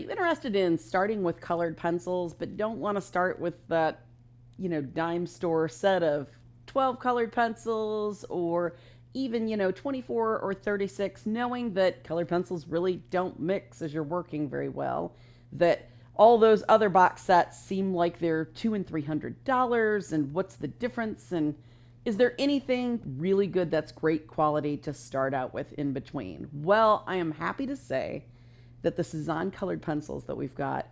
you interested in starting with colored pencils, but don't want to start with that, dime store set of 12 colored pencils, or even, 24 or 36, knowing that colored pencils really don't mix as you're working very well, that all those other box sets seem like they're $200 and $300, and what's the difference? And is there anything really good that's great quality to start out with in between? Well, I am happy to say that the Cezanne colored pencils that we've got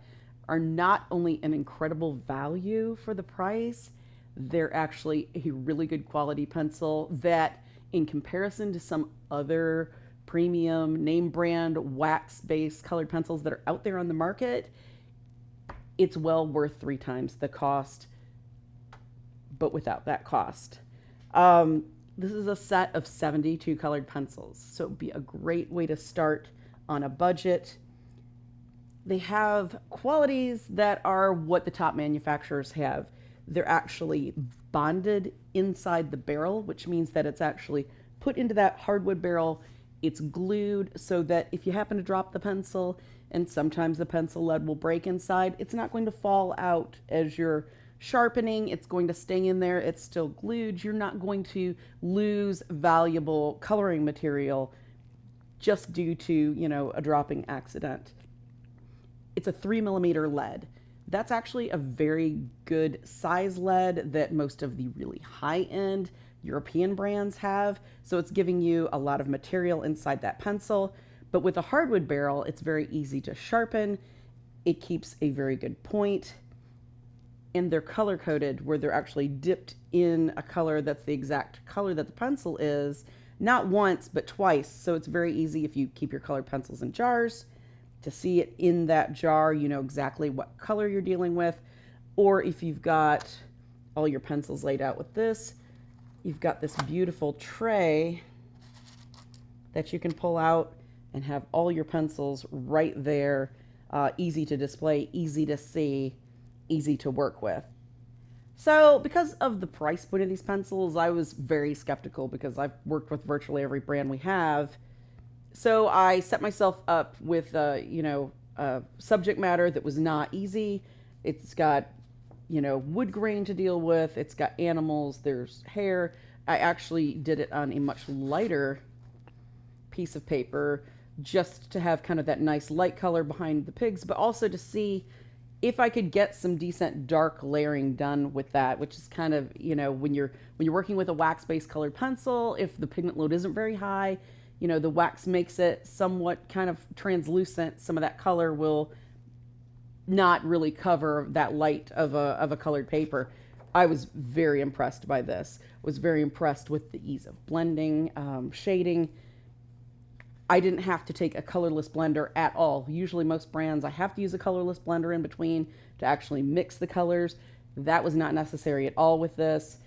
are not only an incredible value for the price, they're actually a really good quality pencil that, in comparison to some other premium name brand wax-based colored pencils that are out there on the market, it's well worth 3 times the cost, but without that cost. This is a set of 72 colored pencils, so it would be a great way to start on a budget. They have qualities that are what the top manufacturers have. They're actually bonded inside the barrel, which means that it's actually put into that hardwood barrel. It's glued so that if you happen to drop the pencil, and sometimes the pencil lead will break inside, it's not going to fall out as you're sharpening. It's going to stay in there. It's still glued. You're not going to lose valuable coloring material just due to, a dropping accident. It's a 3mm lead. That's actually a very good size lead that most of the really high-end European brands have. So it's giving you a lot of material inside that pencil. But with a hardwood barrel, it's very easy to sharpen. It keeps a very good point. And they're color-coded, where they're actually dipped in a color that's the exact color that the pencil is, not once, but twice. So it's very easy if you keep your colored pencils in jars to see it in that jar. You know exactly what color you're dealing with. Or if you've got all your pencils laid out with this, you've got this beautiful tray that you can pull out and have all your pencils right there, easy to display, easy to see, easy to work with. So because of the price point of these pencils, I was very skeptical because I've worked with virtually every brand we have. So I set myself up with, subject matter that was not easy. It's got, wood grain to deal with. It's got animals. There's hair. I actually did it on a much lighter piece of paper just to have kind of that nice light color behind the pigs, but also to see if I could get some decent dark layering done with that, which is kind of, when you're working with a wax-based colored pencil, if the pigment load isn't very high, the wax makes it somewhat kind of translucent. Some of that color will not really cover that light of a colored paper. I was very impressed by this. Was very impressed with the ease of blending, shading. I didn't have to take a colorless blender at all. Usually most brands, I have to use a colorless blender in between to actually mix the colors. That was not necessary at all with this.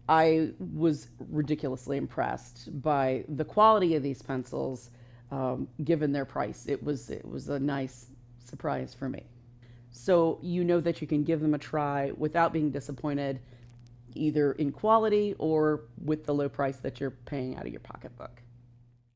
I was ridiculously impressed by the quality of these pencils, given their price. It was a nice surprise for me. So you know that you can give them a try without being disappointed, either in quality or with the low price that you're paying out of your pocketbook.